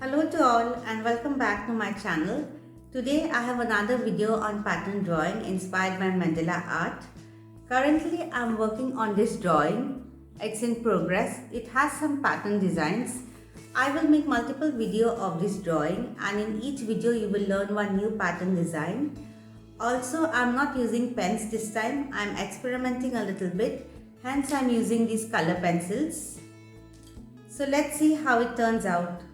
Hello to all and welcome back to my channel. Today I have another video on pattern drawing inspired by Mandala art. Currently I am working on this drawing. It's in progress. It has some pattern designs. I will make multiple videos of this drawing and in each video you will learn one new pattern design. Also I am not using pens this time. I am experimenting a little bit. Hence I am using these color pencils. So let's see how it turns out.